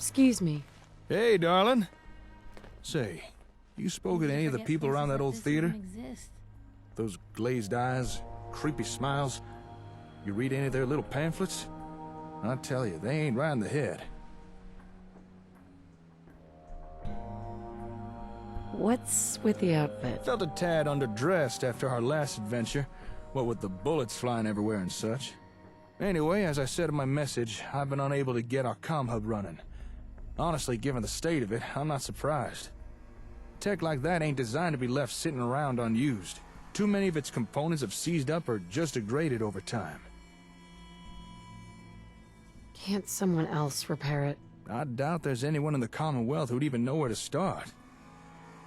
Excuse me. Hey, darling. Say, you spoken to any of the people around that old theater? Those glazed eyes, creepy smiles. You read any of their little pamphlets? I tell you, they ain't right in the head. What's with the outfit? Felt a tad underdressed after our last adventure, what with the bullets flying everywhere and such. Anyway, as I said in my message, I've been unable to get our comm hub running. Honestly, given the state of it, I'm not surprised. Tech like that ain't designed to be left sitting around unused. Too many of its components have seized up or just degraded over time. Can't someone else repair it? I doubt there's anyone in the Commonwealth who'd even know where to start.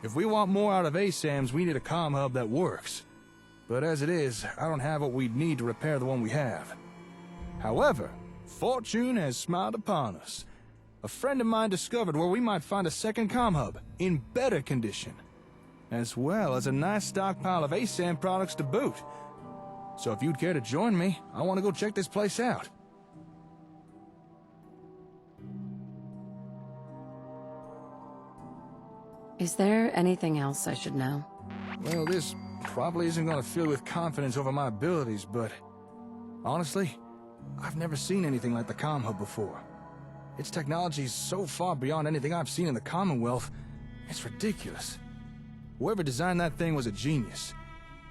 If we want more out of ASAMs, we need a comm hub that works. But as it is, I don't have what we'd need to repair the one we have. However, fortune has smiled upon us. A friend of mine discovered where we might find a second comm hub, in better condition. As well as a nice stockpile of ASAM products to boot. So if you'd care to join me, I want to go check this place out. Is there anything else I should know? Well, this probably isn't going to fill you with confidence over my abilities, but honestly, I've never seen anything like the comm hub before. Its technology is so far beyond anything I've seen in the Commonwealth, it's ridiculous. Whoever designed that thing was a genius.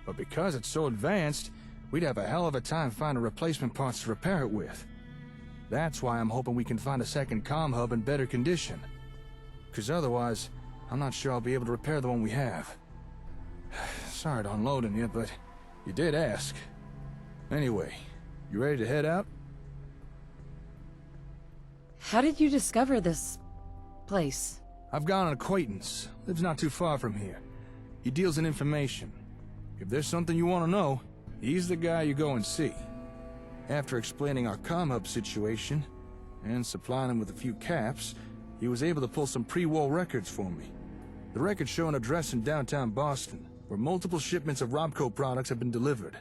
But because it's so advanced, we'd have a hell of a time finding replacement parts to repair it with. That's why I'm hoping we can find a second comm hub in better condition. Because otherwise, I'm not sure I'll be able to repair the one we have. Sorry to unload on you, but you did ask. Anyway, you ready to head out? How did you discover this place? I've got an acquaintance. Lives not too far from here. He deals in information. If there's something you want to know, he's the guy you go and see. After explaining our comm hub situation, and supplying him with a few caps, he was able to pull some pre-war records for me. The records show an address in downtown Boston, where multiple shipments of Robco products have been delivered,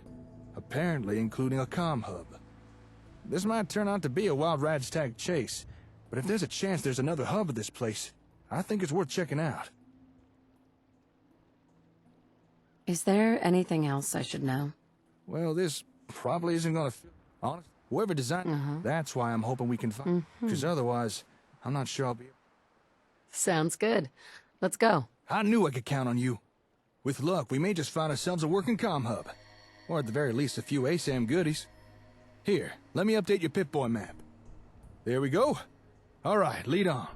apparently including a comm hub. This might turn out to be a wild ragtag chase, but if there's a chance there's another hub at this place, I think it's worth checking out. Is there anything else I should know? Well, this probably isn't gonna honest. Whoever designed that's why I'm hoping we can find, because otherwise, I'm not sure I'll be. Sounds good. Let's go. I knew I could count on you. With luck, we may just find ourselves a working comm hub. Or at the very least, a few ASAM goodies. Here, let me update your Pip-Boy map. There we go. Alright, lead on.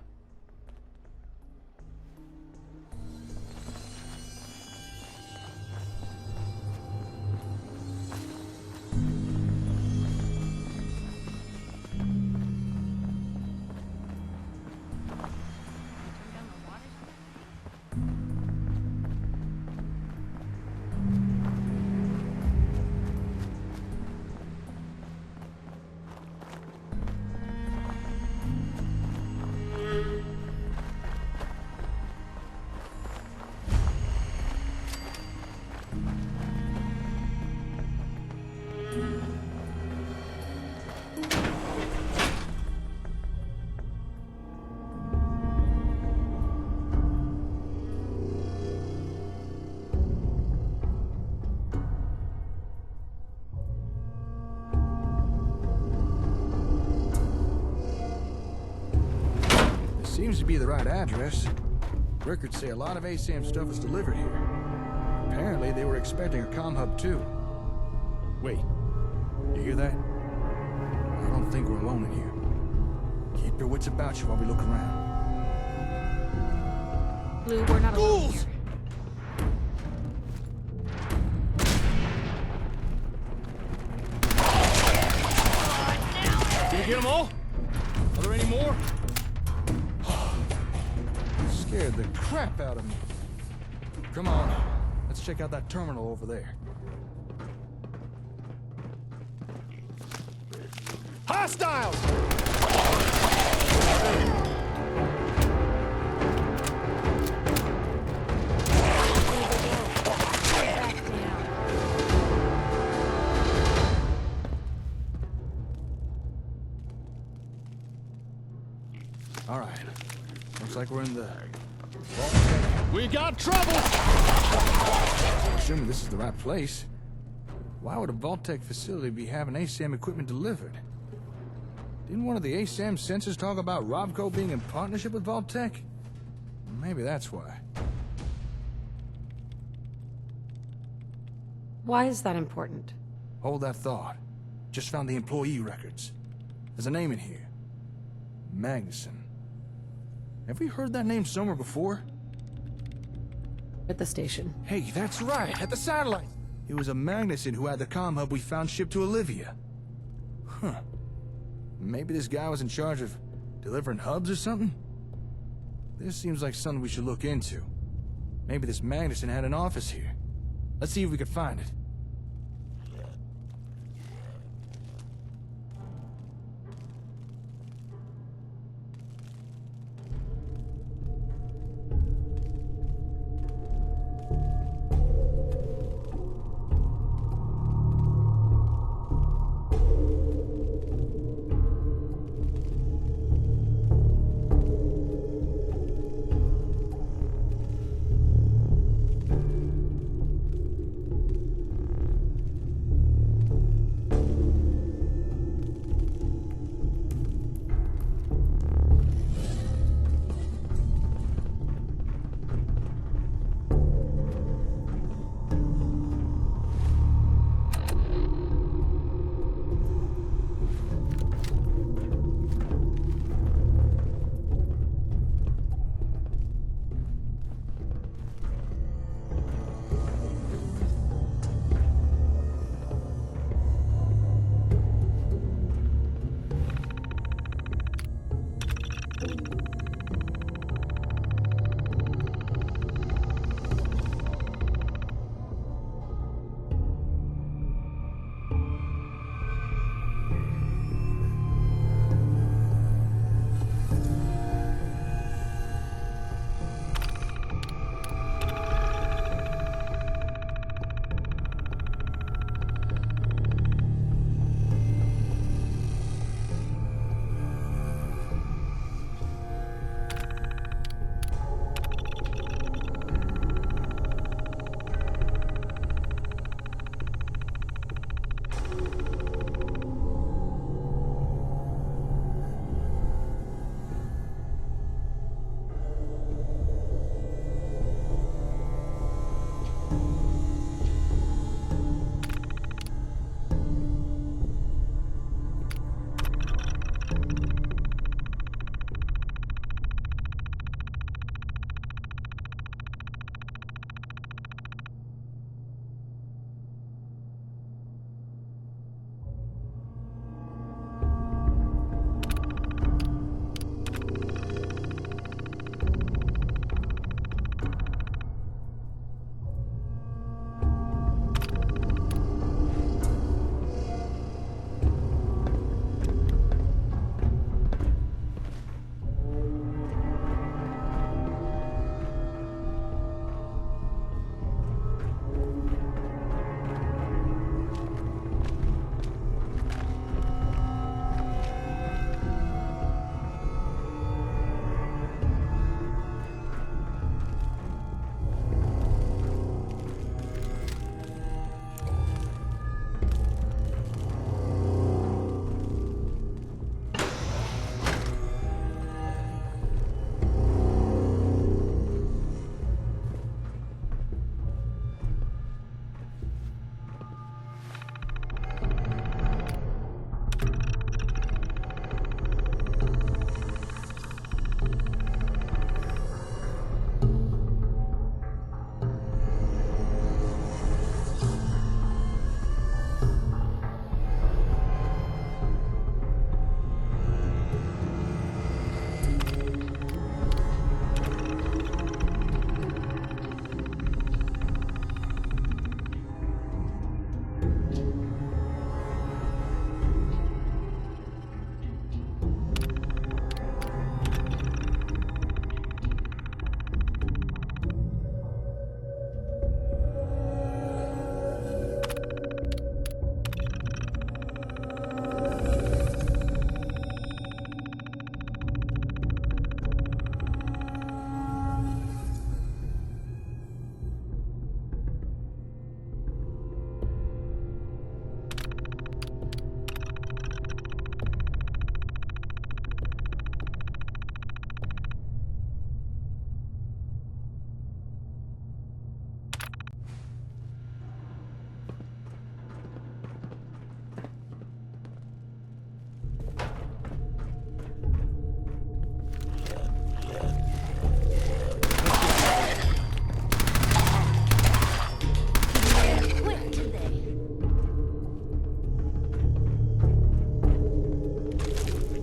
Seems to be the right address. Records say a lot of ASAM stuff is delivered here. Apparently, they were expecting a comm hub too. Wait, you hear that? I don't think we're alone in here. Keep your wits about you while we look around. Blue, we're not alone here. Did you get them all? Are there any more? Scared the crap out of me. Come on, let's check out that terminal over there. Hostiles! Alright. Looks like we're in the vault. We got trouble! Assuming this is the right place. Why would a Vault-Tec facility be having ASAM equipment delivered? Didn't one of the ASAM sensors talk about Robco being in partnership with Vault-Tec? Maybe that's why. Why is that important? Hold that thought. Just found the employee records. There's a name in here. Magnuson. Have we heard that name somewhere before? At the station. Hey, that's right, at the satellite! It was a Magnuson who had the comm hub we found shipped to Olivia. Huh. Maybe this guy was in charge of delivering hubs or something? This seems like something we should look into. Maybe this Magnuson had an office here. Let's see if we can find it.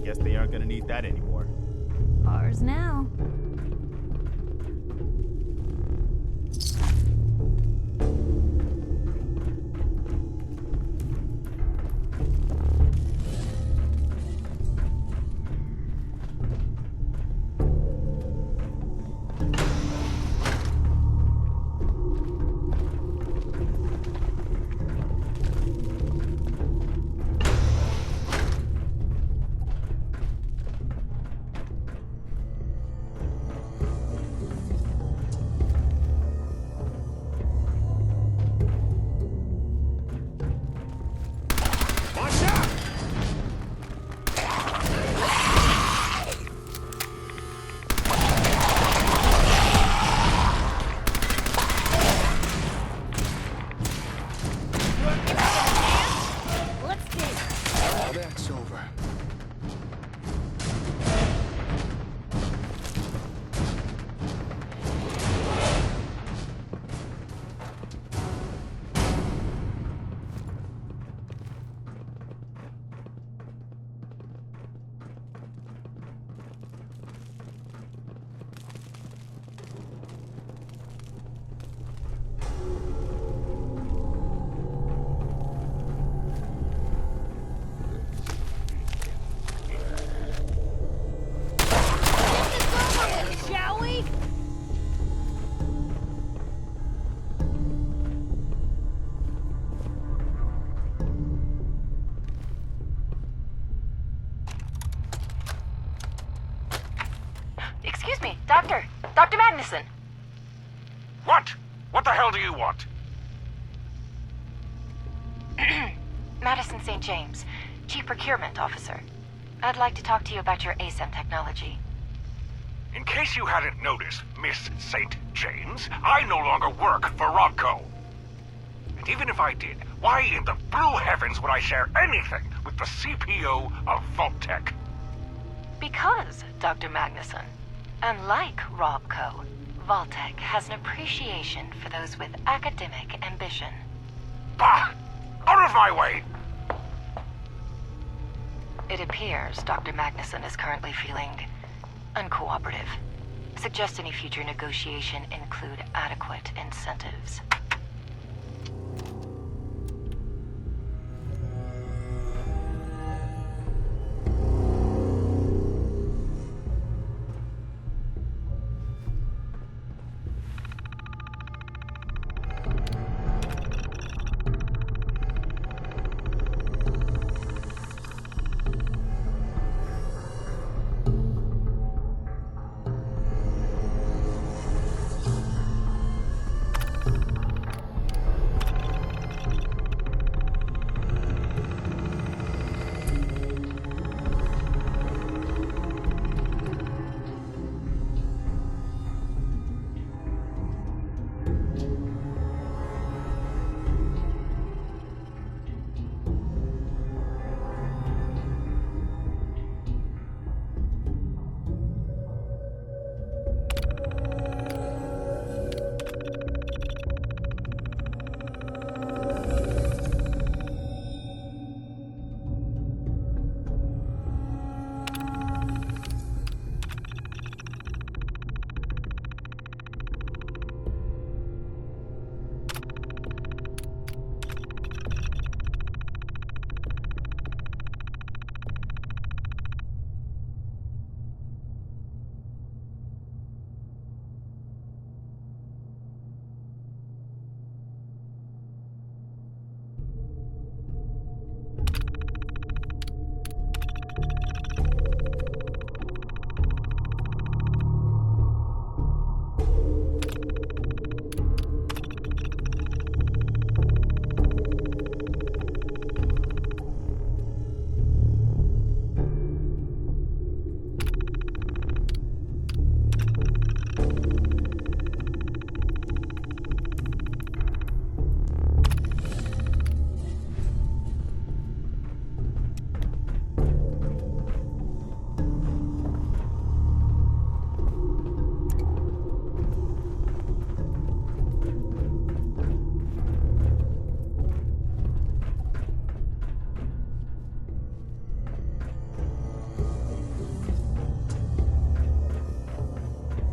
Guess they aren't gonna need that anymore. Ours now. That's over. Shall we? Excuse me, Doctor. Dr. Magnuson. What? What the hell do you want? Madison St. James, Chief Procurement Officer. I'd like to talk to you about your ASEM technology. In case you hadn't noticed, Miss St. James, I no longer work for Robco. And even if I did, why in the blue heavens would I share anything with the CPO of Vault-Tec? Because, Dr. Magnuson, unlike Robco, Vault-Tec has an appreciation for those with academic ambition. Bah! Out of my way! It appears Dr. Magnuson is currently feeling uncooperative. Suggest any future negotiation include adequate incentives.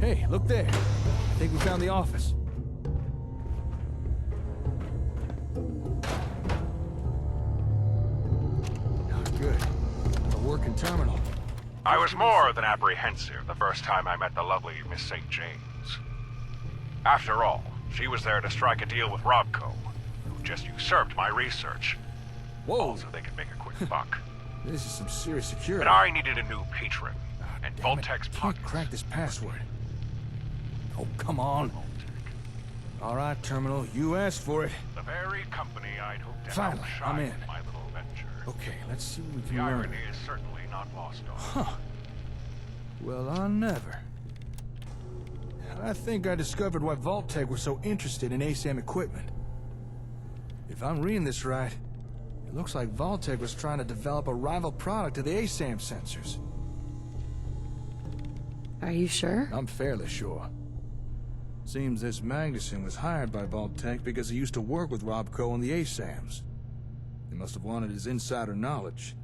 Hey, look there. I think we found the office. Oh, good. A working terminal. I was more than apprehensive the first time I met the lovely Miss St. James. After all, she was there to strike a deal with Robco, who just usurped my research. Whoa, So they could make a quick buck. this is some serious security. But I needed a new patron, and Damn it, Voltec's can't pockets. crack this password. Oh, come on. All right, Terminal, you asked for it. The very company I'd hoped to Finally, outshine I'm in. my little venture. Okay, let's see what we The can learn. irony is certainly not lost on me. Huh. Well, I never. I think I discovered why Vault-Tec was so interested in ASAM equipment. If I'm reading this right, it looks like Vault-Tec was trying to develop a rival product to the ASAM sensors. Are you sure? I'm fairly sure. Seems this Magnuson was hired by Vault-Tec because he used to work with Robco on the ASAMs. They must have wanted his insider knowledge.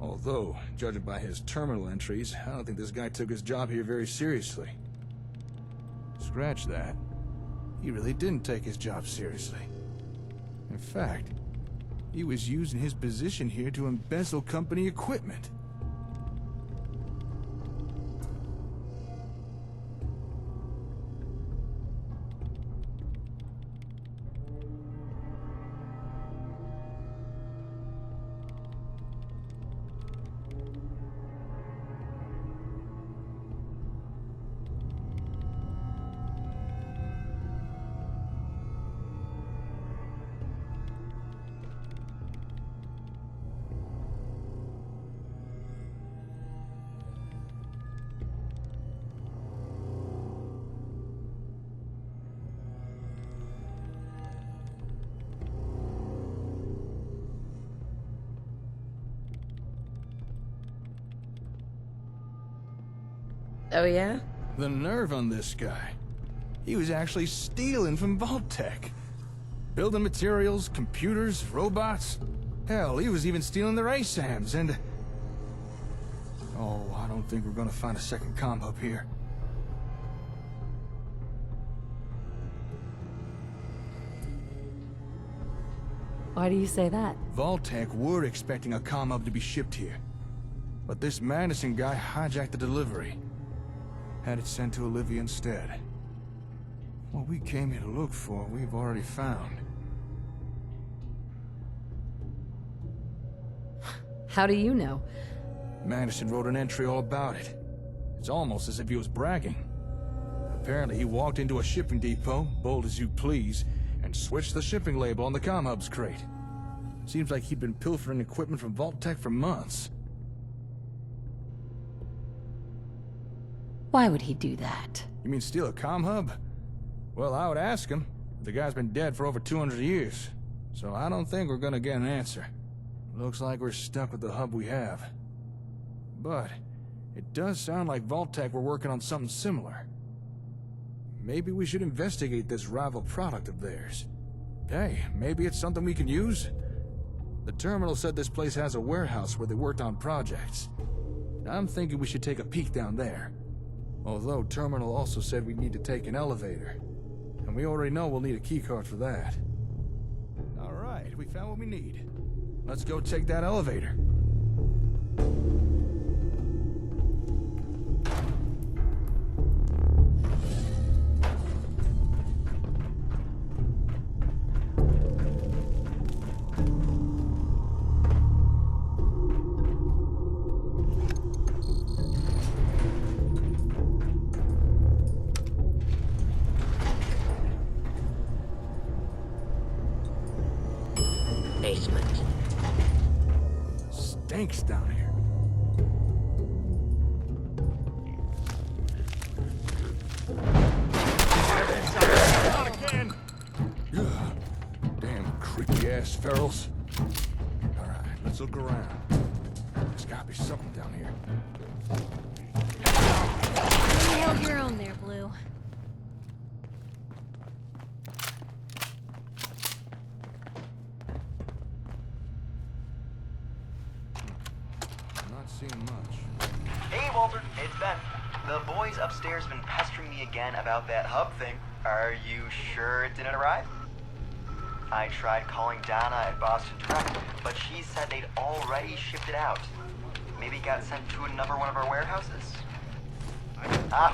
Although, judging by his terminal entries, I don't think this guy took his job here very seriously. Scratch that. He really didn't take his job seriously. In fact, he was using his position here to embezzle company equipment. Oh, yeah? The nerve on this guy. He was actually stealing from Vault-Tec. Building materials, computers, robots. Hell, he was even stealing their ASAMs and... Oh, I don't think we're gonna find a second comm hub here. Why do you say that? Vault-Tec were expecting a comm hub to be shipped here. But this Madison guy hijacked the delivery. Had it sent to Olivia instead. What we came here to look for, we've already found. How do you know? Madison wrote an entry all about it. It's almost as if he was bragging. Apparently he walked into a shipping depot, bold as you please, and switched the shipping label on the comm hub's crate. Seems like he'd been pilfering equipment from Vault-Tec for months. Why would he do that? You mean steal a comm hub? Well, I would ask him. The guy's been dead for over 200 years, so I don't think we're gonna get an answer. Looks like we're stuck with the hub we have. But it does sound like Vault-Tec were working on something similar. Maybe we should investigate this rival product of theirs. Hey, maybe it's something we can use? The terminal said this place has a warehouse where they worked on projects. I'm thinking we should take a peek down there. Although Terminal also said we need to take an elevator. And we already know we'll need a keycard for that. Alright, we found what we need. Let's go take that elevator. Basement. Stinks down here. Not again! Ugh. Damn creepy ass ferals. Alright, let's look around. There's gotta be something down here. You held your own there, Blue. I'm not seeing much. Hey, Walter, it's Ben. The boys upstairs have been pestering me again about that hub thing. Are you sure it didn't arrive? I tried calling Donna at Boston Direct, but she said they'd already shipped it out. Maybe it got sent to another one of our warehouses?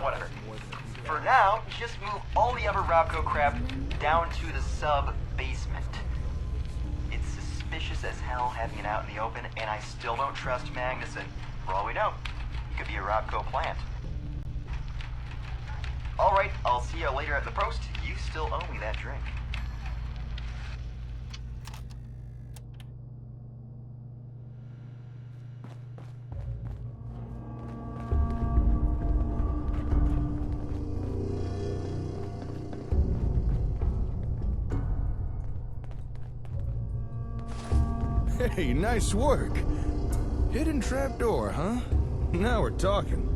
Whatever. For now, just move all the other Robco crap down to the sub-basement. It's suspicious as hell having it out in the open, and I still don't trust Magnuson. For all we know, he could be a Robco plant. Alright, I'll see you later at the post. You still owe me that drink. Hey, nice work. Hidden trapdoor, huh? Now we're talking.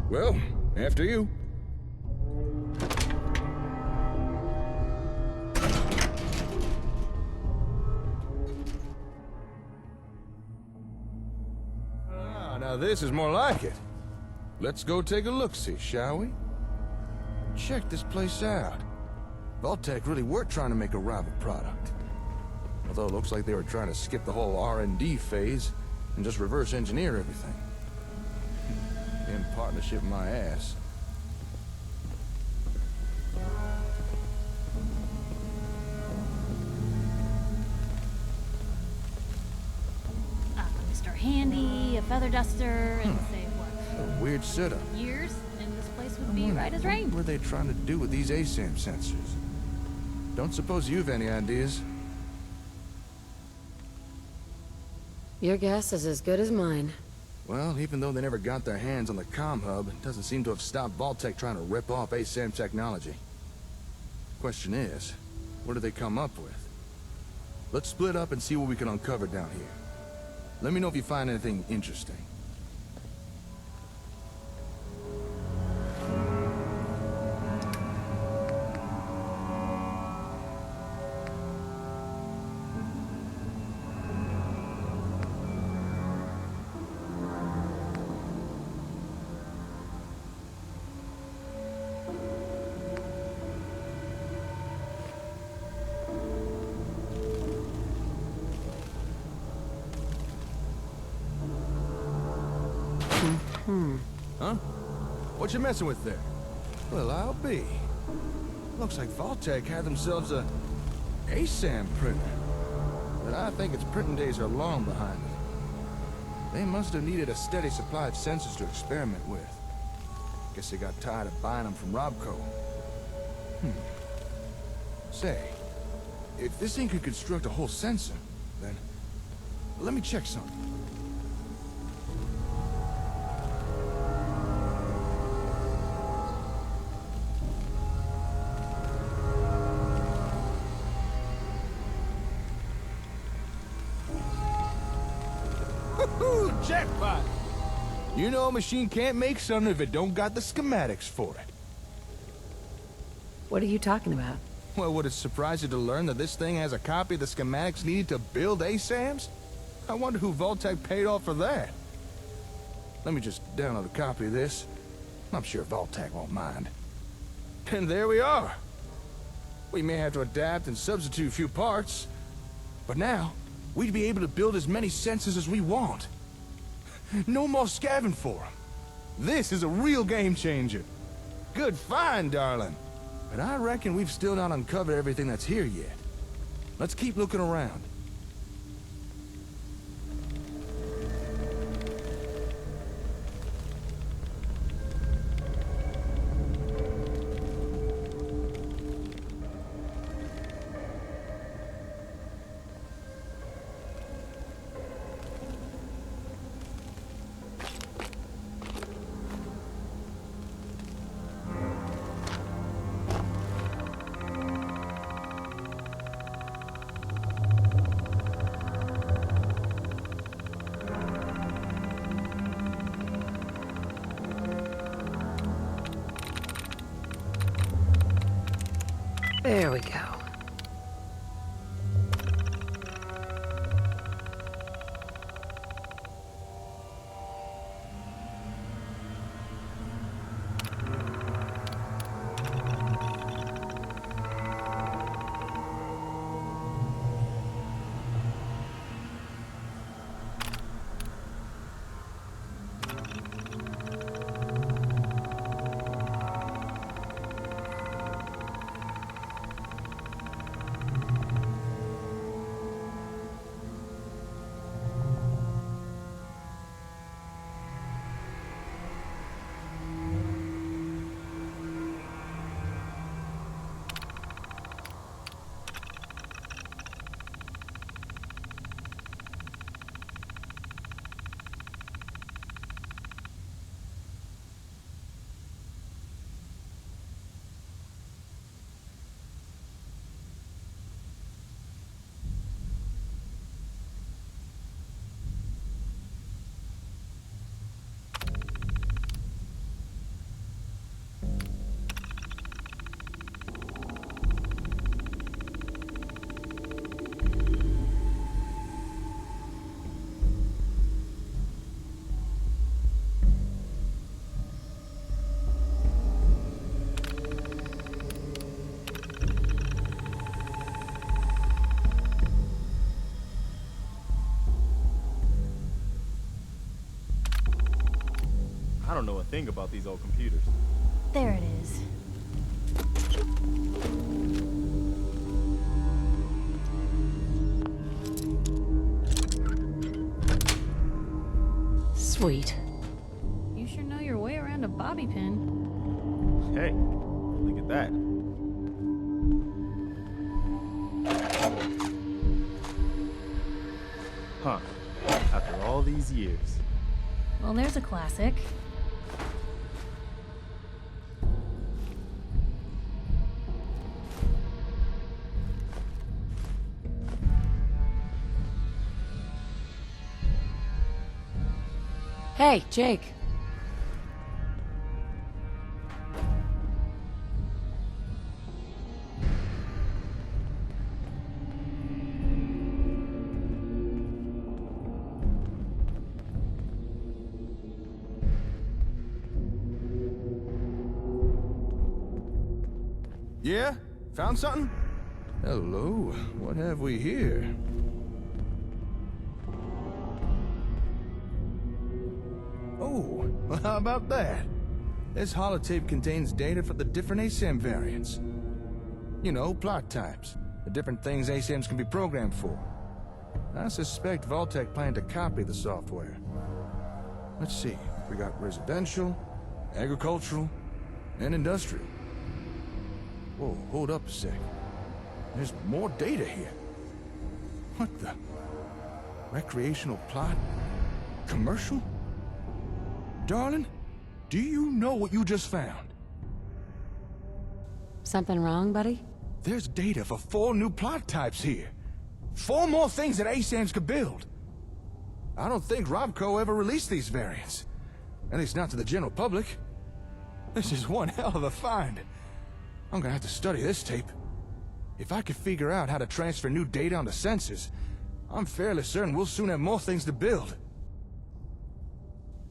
Well, after you. Now this is more like it. Let's go take a look-see, shall we? Check this place out. Vault-Tec really were trying to make a rival product. Although it looks like they were trying to skip the whole R&D phase and just reverse engineer everything. In partnership, my ass. Mr. Handy, a feather duster, and say what? A weird setup. Years, and this place would be right as rain. What were they trying to do with these ASAM sensors? Don't suppose you've any ideas? Your guess is as good as mine. Well, even though they never got their hands on the comm hub, it doesn't seem to have stopped Vault-Tec trying to rip off ASAM technology. Question is, what do they come up with? Let's split up and see what we can uncover down here. Let me know if you find anything interesting. Huh? What you messing with there? Well, I'll be. Looks like Vault-Tec had themselves a ASAM printer. But I think its printing days are long behind it. They must have needed a steady supply of sensors to experiment with. Guess they got tired of buying them from Robco. Say, if this thing could construct a whole sensor, then let me check something. Jackpot! You know a machine can't make something if it don't got the schematics for it. What are you talking about? Well, would it surprise you to learn that this thing has a copy of the schematics needed to build ASAMs? I wonder who Vault-Tec paid off for that. Let me just download a copy of this. I'm sure Vault-Tec won't mind. And there we are. We may have to adapt and substitute a few parts, but now we'd be able to build as many sensors as we want. No more scavenging for them. This is a real game changer. Good find, darling. But I reckon we've still not uncovered everything that's here yet. Let's keep looking around. There we go. I don't know a thing about these old computers. There it is. Sweet. You sure know your way around a bobby pin. Hey, look at that. Huh. After all these years. Well, there's a classic. Hey, Jake. Yeah? Found something? Hello, what have we here? Oh, well, how about that? This holotape contains data for the different ASAM variants. You know, plot types, the different things ASAMs can be programmed for. I suspect Vault-Tec planned to copy the software. Let's see, we got residential, agricultural, and industrial. Whoa, hold up a sec. There's more data here. What the? Recreational plot? Commercial? Darling, do you know what you just found? Something wrong, buddy? There's data for 4 new plot types here. 4 more things that ASAMs could build. I don't think Robco ever released these variants. At least not to the general public. This is one hell of a find. I'm gonna have to study this tape. If I could figure out how to transfer new data onto sensors, I'm fairly certain we'll soon have more things to build.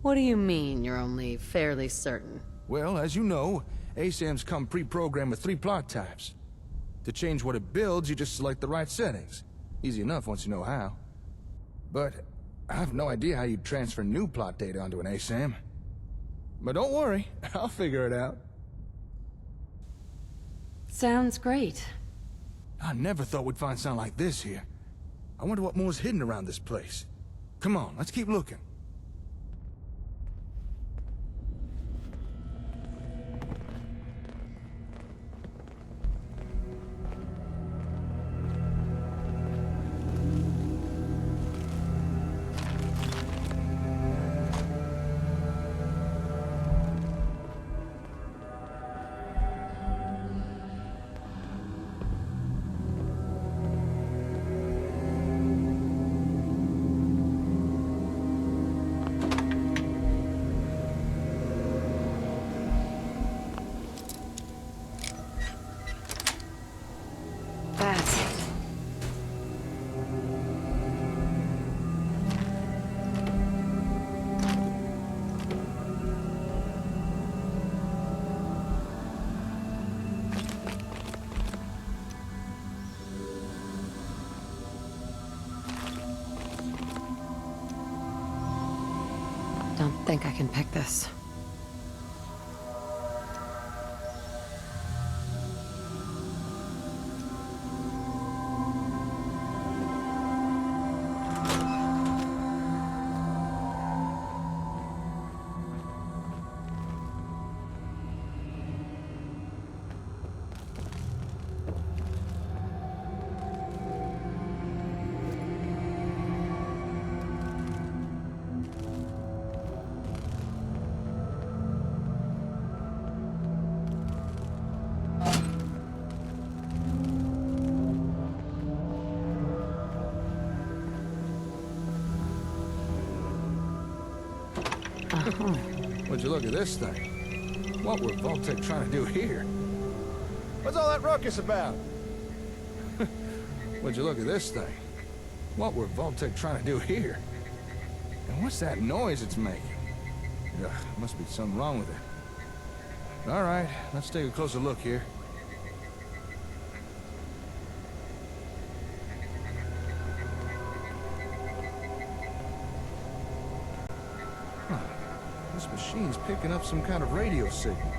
What do you mean you're only fairly certain? Well, as you know, ASAMs come pre-programmed with 3 plot types. To change what it builds, you just select the right settings. Easy enough once you know how. But I have no idea how you'd transfer new plot data onto an ASAM. But don't worry, I'll figure it out. Sounds great. I never thought we'd find something like this here. I wonder what more's hidden around this place. Come on, let's keep looking. That's... Don't think I can pick this. Would you look at this thing? What were Vault-Tec trying to do here? What's all that ruckus about? Would you look at this thing? What were Vault-Tec trying to do here? And what's that noise it's making? Ugh, must be something wrong with it. All right, let's take a closer look here. This machine's picking up some kind of radio signal.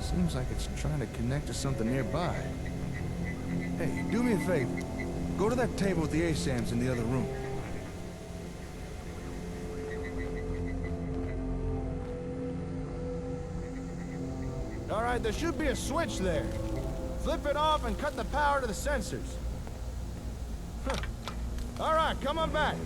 Seems like it's trying to connect to something nearby. Hey, do me a favor. Go to that table with the ASAMs in the other room. All right, there should be a switch there. Flip it off and cut the power to the sensors. Huh. All right, come on back.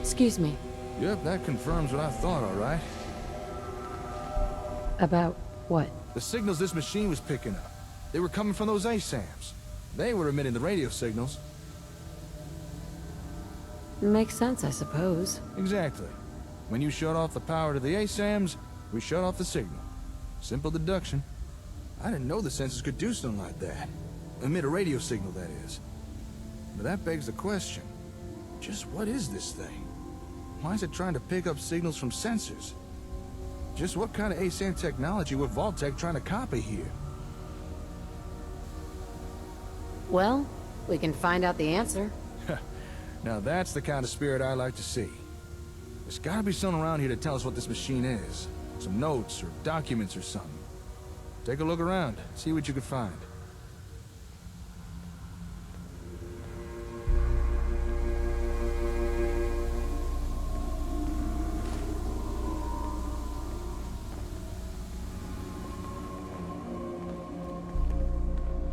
Excuse me. Yep, that confirms what I thought, all right. About what? The signals this machine was picking up. They were coming from those ASAMs. They were emitting the radio signals. Makes sense, I suppose. Exactly. When you shut off the power to the ASAMs, we shut off the signal. Simple deduction. I didn't know the sensors could do something like that. Emit a radio signal, that is. But that begs the question. Just what is this thing? Why is it trying to pick up signals from sensors? Just what kind of ASAM technology were Vault-Tec trying to copy here? Well, we can find out the answer. Now that's the kind of spirit I like to see. There's gotta be someone around here to tell us what this machine is. Some notes or documents or something. Take a look around, see what you can find.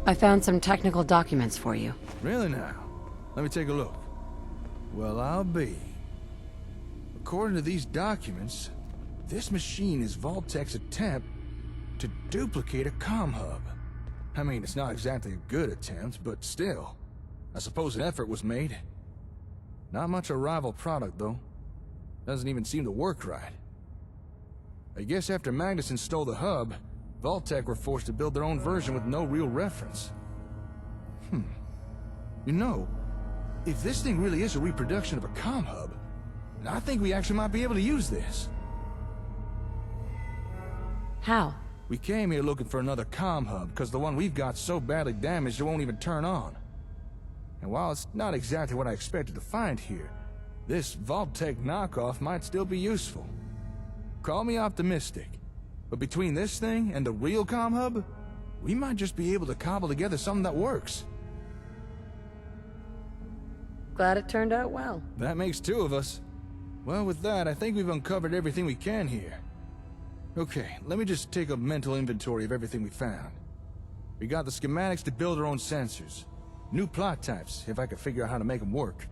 I found some technical documents for you. Really now? Let me take a look. Well, I'll be. According to these documents, this machine is Vault-Tec's attempt to duplicate a comm hub. I mean, it's not exactly a good attempt, but still. I suppose an effort was made. Not much a rival product, though. Doesn't even seem to work right. I guess after Magnuson stole the hub, Vault-Tec were forced to build their own version with no real reference. You know, if this thing really is a reproduction of a comm hub, I think we actually might be able to use this. How? We came here looking for another comm hub because the one we've got's so badly damaged it won't even turn on. And while it's not exactly what I expected to find here, this Vault-Tec knockoff might still be useful. Call me optimistic, but between this thing and the real comm hub, we might just be able to cobble together something that works. Glad it turned out well. That makes two of us. Well, with that, I think we've uncovered everything we can here. Okay, let me just take a mental inventory of everything we found. We got the schematics to build our own sensors. New plot types, if I could figure out how to make them work.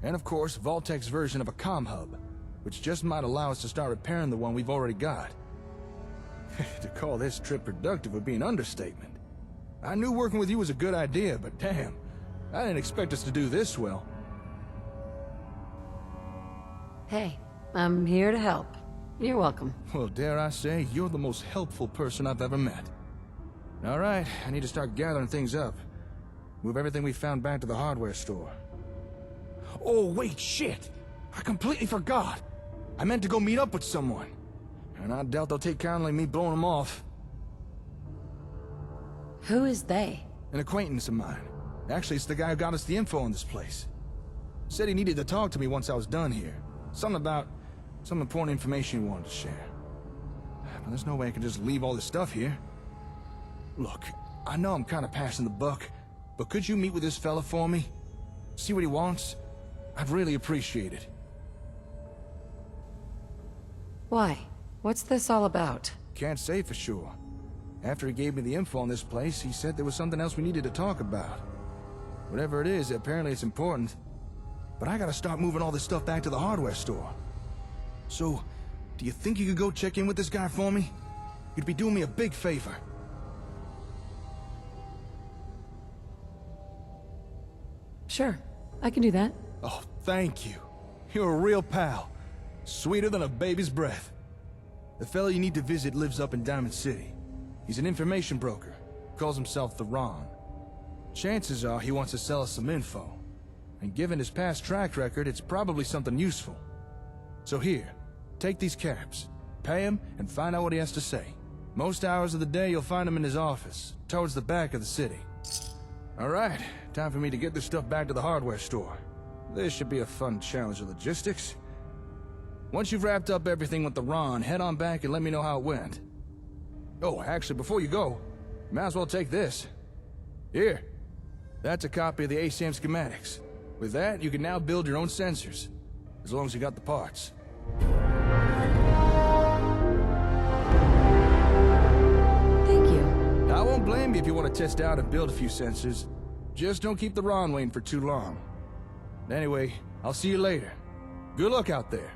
And of course, Vault-Tec's version of a comm hub, which just might allow us to start repairing the one we've already got. To call this trip productive would be an understatement. I knew working with you was a good idea, but damn, I didn't expect us to do this well. Hey, I'm here to help. You're welcome. Well, dare I say, you're the most helpful person I've ever met. All right, I need to start gathering things up. Move everything we found back to the hardware store. Oh, wait, shit! I completely forgot! I meant to go meet up with someone. And I doubt they'll take kindly me blowing them off. Who is they? An acquaintance of mine. Actually, it's the guy who got us the info on this place. Said he needed to talk to me once I was done here. Something about some important information he wanted to share. But there's no way I can just leave all this stuff here. Look, I know I'm kind of passing the buck, but could you meet with this fella for me? See what he wants? I'd really appreciate it. Why? What's this all about? Can't say for sure. After he gave me the info on this place, he said there was something else we needed to talk about. Whatever it is, apparently it's important. But I gotta start moving all this stuff back to the hardware store. So, do you think you could go check in with this guy for me? You'd be doing me a big favor. Sure, I can do that. Oh, thank you. You're a real pal. Sweeter than a baby's breath. The fellow you need to visit lives up in Diamond City. He's an information broker. Calls himself the Ron. Chances are he wants to sell us some info. And given his past track record, it's probably something useful. So here, take these caps. Pay him and find out what he has to say. Most hours of the day you'll find him in his office, towards the back of the city. Alright, time for me to get this stuff back to the hardware store. This should be a fun challenge of logistics. Once you've wrapped up everything with the Ron, head on back and let me know how it went. Oh, actually, before you go, might as well take this. Here. That's a copy of the ASAM schematics. With that, you can now build your own sensors. As long as you got the parts. Thank you. I won't blame you if you want to test out and build a few sensors. Just don't keep the Ron waiting for too long. Anyway, I'll see you later. Good luck out there.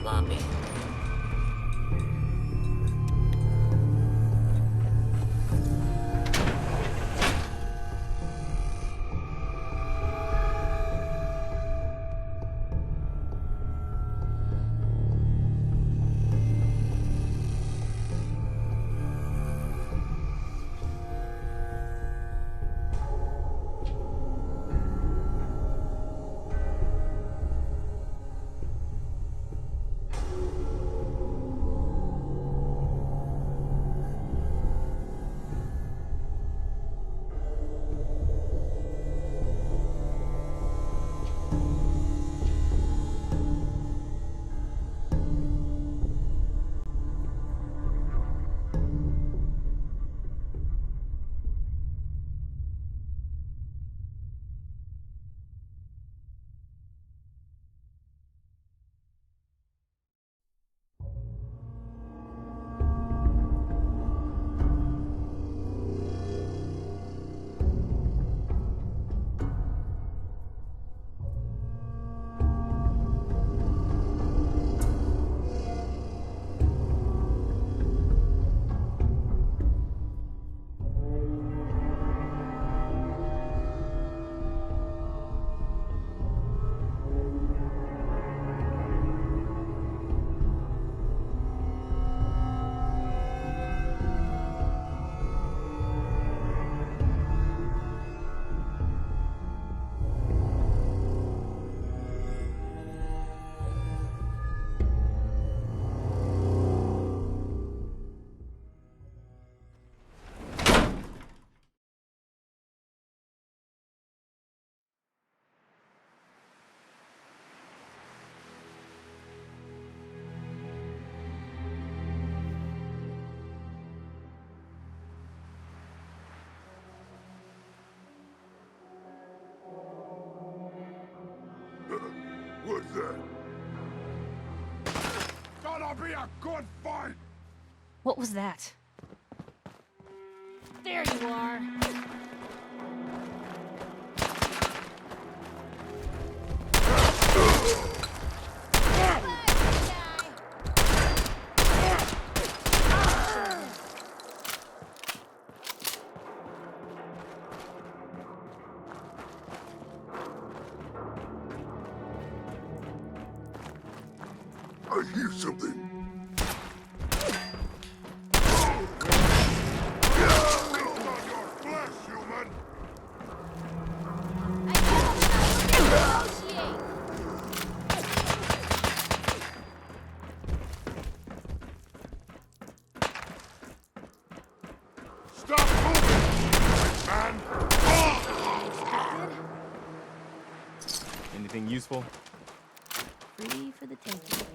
Lobby. What's that? Gonna be a good fight! What was that? There you are. I hear something. Build on your flesh, human! Negotiate! Stop moving, man! Anything useful? Free for the taking.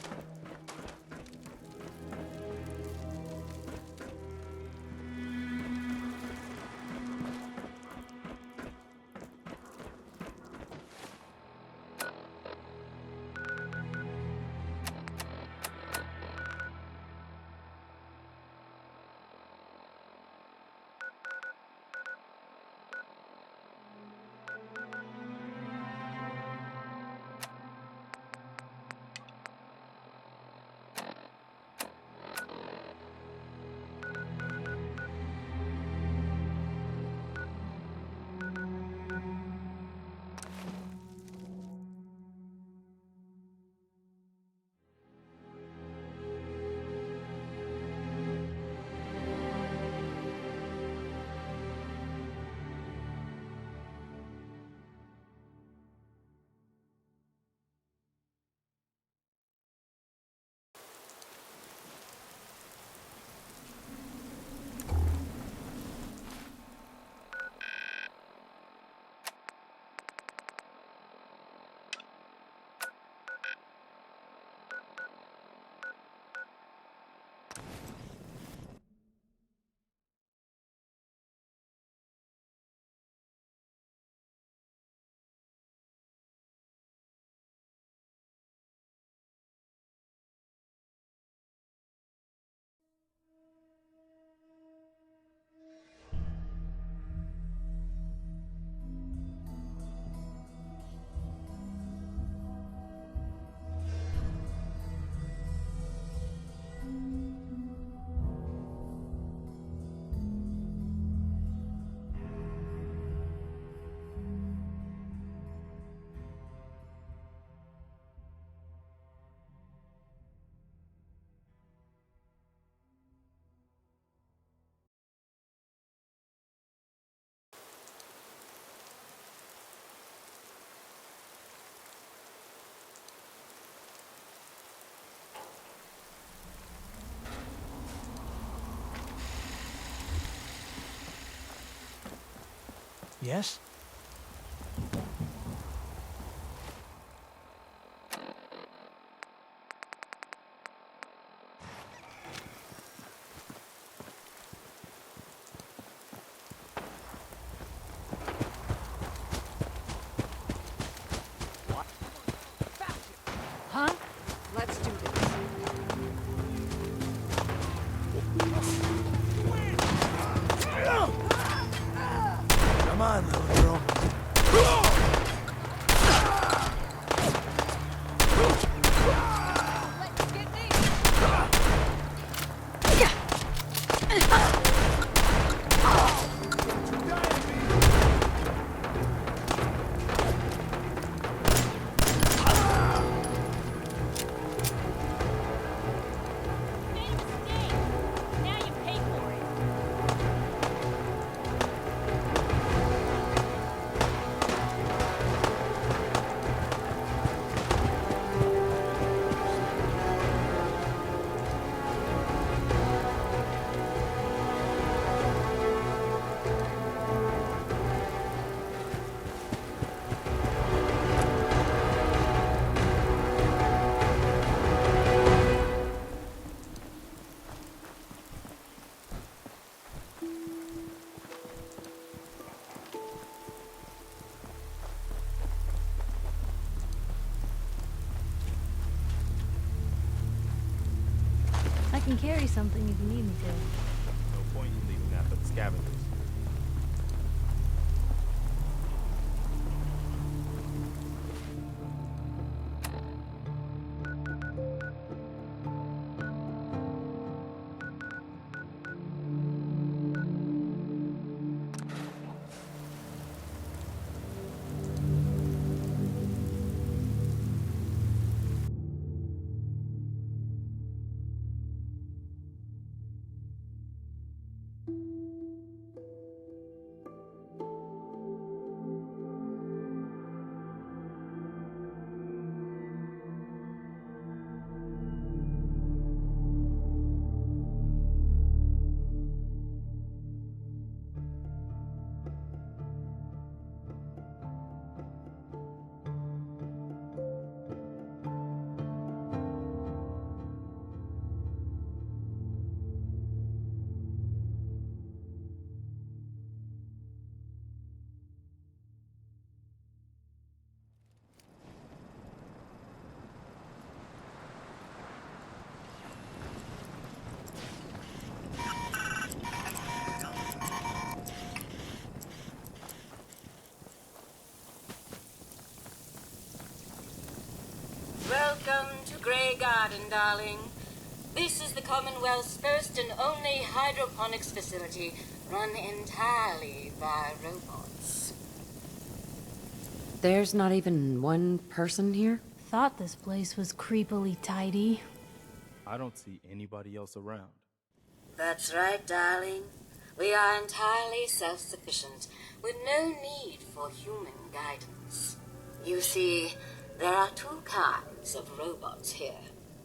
Yes? Huh? Let's do this. Come on, little girl. Let's get these. Made a mistake. Now you pay for it. I can carry something if you need me to. No point in leaving that for the scavengers. garden, darling. This is the Commonwealth's first and only hydroponics facility run entirely by robots. There's not even one person here? Thought this place was creepily tidy. I don't see anybody else around. That's right, darling. We are entirely self-sufficient, with no need for human guidance. You see, there are two kinds of robots here.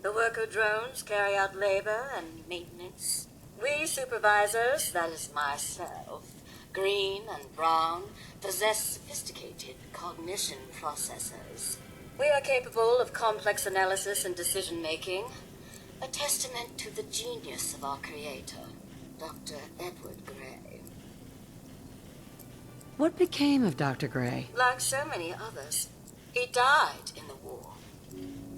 The worker drones carry out labor and maintenance. We supervisors, that is myself, green and brown, possess sophisticated cognition processors. We are capable of complex analysis and decision-making, a testament to the genius of our creator, Dr. Edward Gray. What became of Dr. Gray? Like so many others, he died in the war.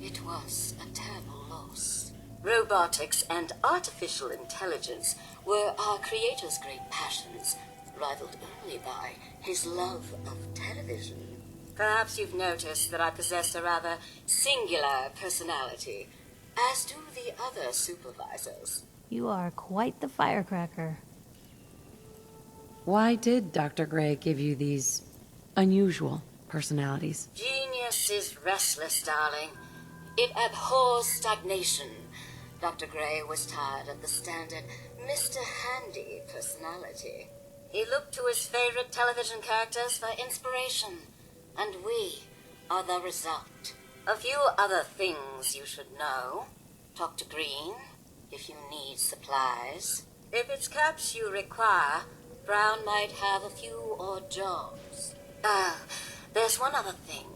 It was a terrible loss. Robotics and artificial intelligence were our creator's great passions, rivaled only by his love of television. Perhaps you've noticed that I possess a rather singular personality, as do the other supervisors. You are quite the firecracker. Why did Dr. Gray give you these unusual personalities? Genius is restless, darling. It abhors stagnation. Dr. Gray was tired of the standard Mr. Handy personality. He looked to his favorite television characters for inspiration, and we are the result. A few other things you should know. Talk to Green if you need supplies. If it's caps you require, Brown might have a few odd jobs. There's one other thing.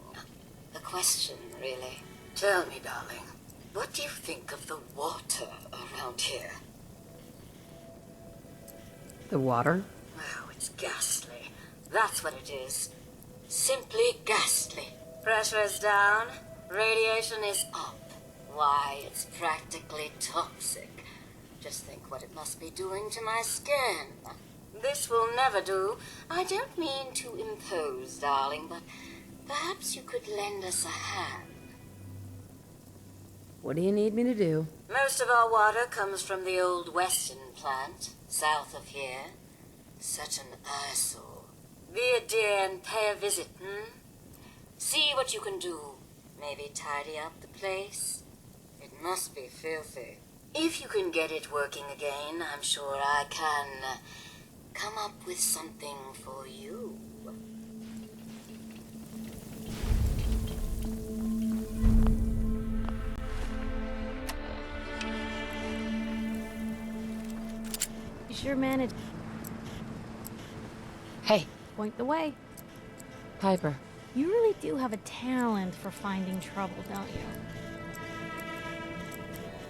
A question, really. Tell me, darling, what do you think of the water around here? The water? Oh, it's ghastly. That's what it is. Simply ghastly. Pressure is down. Radiation is up. Why, it's practically toxic. Just think what it must be doing to my skin. This will never do. I don't mean to impose, darling, but perhaps you could lend us a hand. What do you need me to do? Most of our water comes from the old Western plant, south of here. Such an eyesore. Be a dear and pay a visit, See what you can do. Maybe tidy up the place. It must be filthy. If you can get it working again, I'm sure I can come up with something for you. You sure managed. Hey, Point the way. Piper. You really do have a talent for finding trouble, don't you?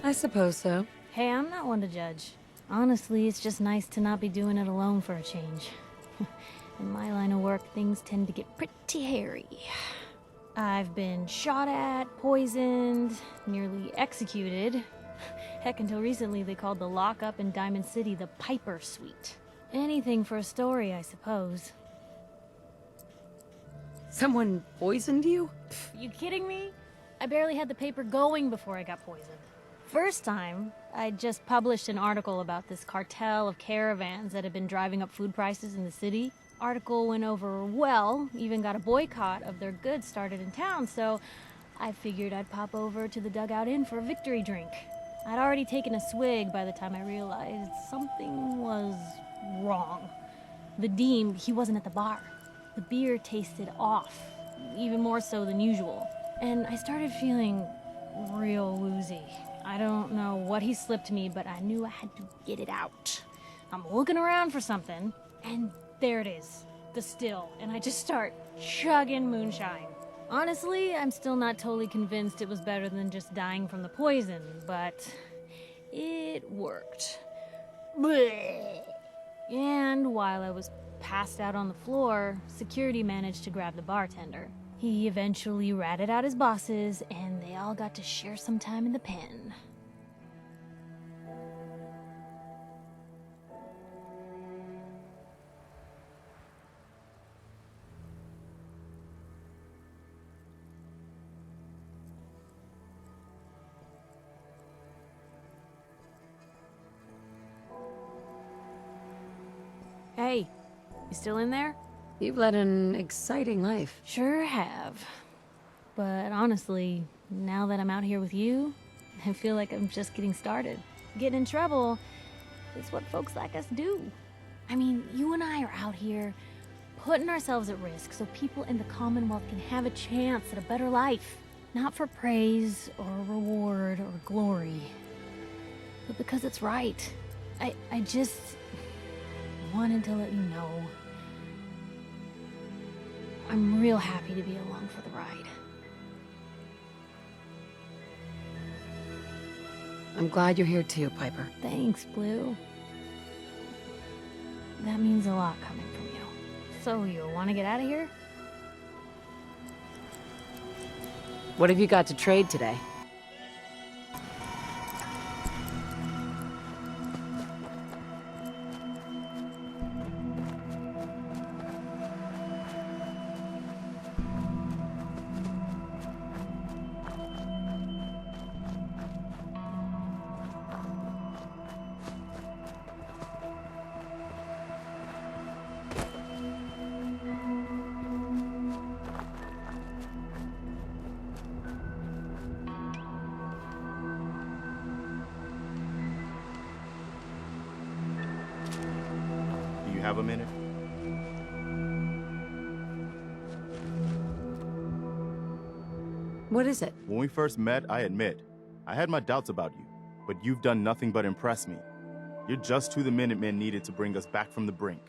I suppose so. Hey, I'm not one to judge. Honestly, it's just nice to not be doing it alone for a change. In my line of work, things tend to get pretty hairy. I've been shot at, poisoned, nearly executed. Heck, until recently they called the lockup in Diamond City the Piper Suite. Anything for a story, I suppose. Someone poisoned you? You kidding me? I barely had the paper going before I got poisoned. First time, I just published an article about this cartel of caravans that had been driving up food prices in the city. Article went over well, even got a boycott of their goods started in town, so I figured I'd pop over to the Dugout Inn for a victory drink. I'd already taken a swig by the time I realized something was wrong. The Dean, he wasn't at the bar. The beer tasted off, even more so than usual. And I started feeling real woozy. I don't know what he slipped me, but I knew I had to get it out. I'm looking around for something, and there it is, the still, and I just start chugging moonshine. Honestly, I'm still not totally convinced it was better than just dying from the poison, but it worked. Blech. And while I was passed out on the floor, security managed to grab the bartender. He eventually ratted out his bosses, and they all got to share some time in the pen. hey, you still in there? You've led an exciting life. Sure have. But honestly, now that I'm out here with you, I feel like I'm just getting started. Getting in trouble is what folks like us do. I mean, you and I are out here putting ourselves at risk so people in the Commonwealth can have a chance at a better life. Not for praise or reward or glory, but because it's right. I just wanted to let you know I'm real happy to be along for the ride. I'm glad you're here too, Piper. Thanks, Blue. That means a lot coming from you. So, you want to get out of here? What have you got to trade today? Do you have a minute? What is it? When we first met, I admit, I had my doubts about you, but you've done nothing but impress me. You're just who the Minutemen needed to bring us back from the brink.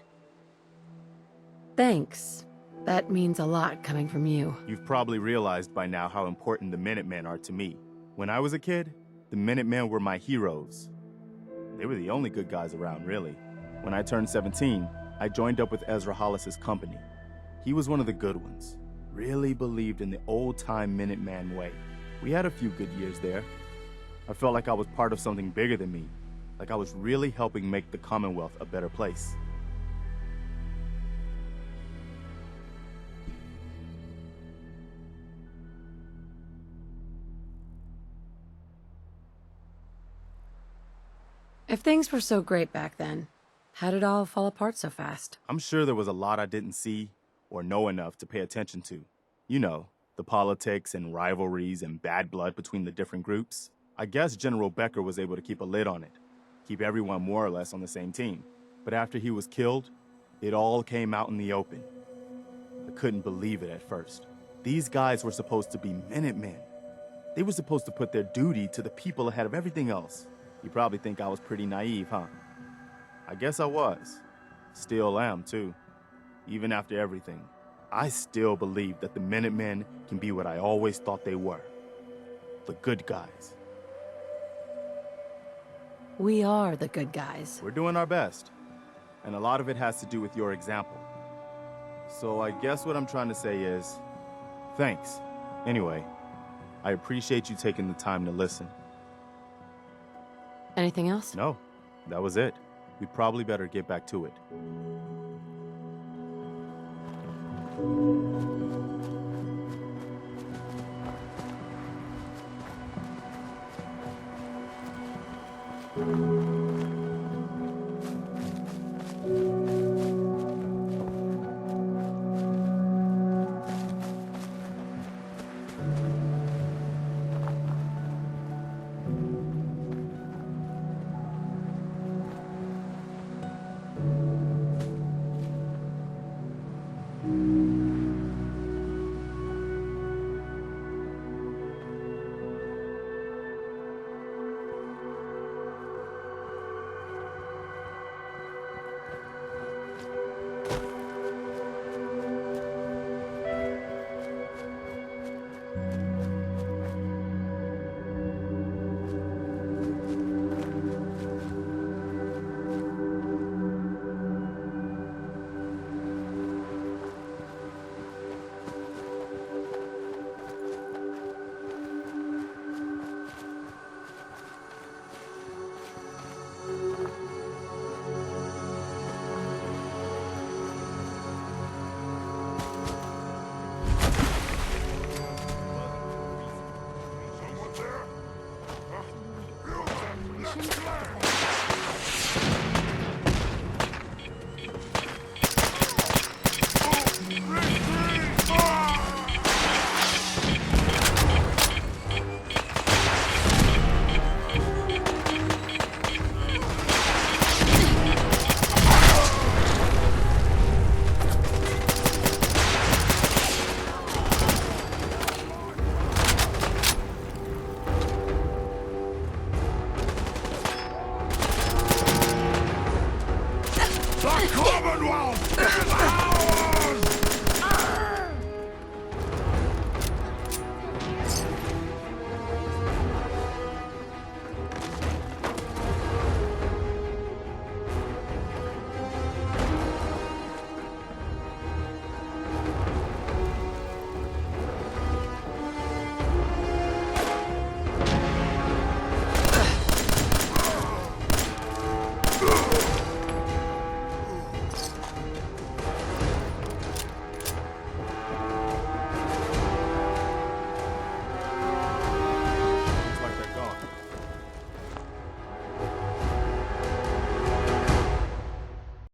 Thanks. That means a lot coming from you. You've probably realized by now how important the Minutemen are to me. When I was a kid, the Minutemen were my heroes. They were the only good guys around, really. When I turned 17, I joined up with Ezra Hollis's company. He was one of the good ones. Really believed in the old-time Minuteman way. We had a few good years there. I felt like I was part of something bigger than me, like I was really helping make the Commonwealth a better place. If things were so great back then, how did it all fall apart so fast? I'm sure there was a lot I didn't see or know enough to pay attention to. You know, the politics and rivalries and bad blood between the different groups. I guess General Becker was able to keep a lid on it, keep everyone more or less on the same team. But after he was killed, it all came out in the open. I couldn't believe it at first. These guys were supposed to be Minutemen. They were supposed to put their duty to the people ahead of everything else. You probably think I was pretty naive, huh? I guess I was. Still am, too. Even after everything, I still believe that the Minutemen can be what I always thought they were. The good guys. We are the good guys. We're doing our best. And a lot of it has to do with your example. So I guess what I'm trying to say is, thanks. Anyway, I appreciate you taking the time to listen. Anything else? No, that was it. We probably better get back to it.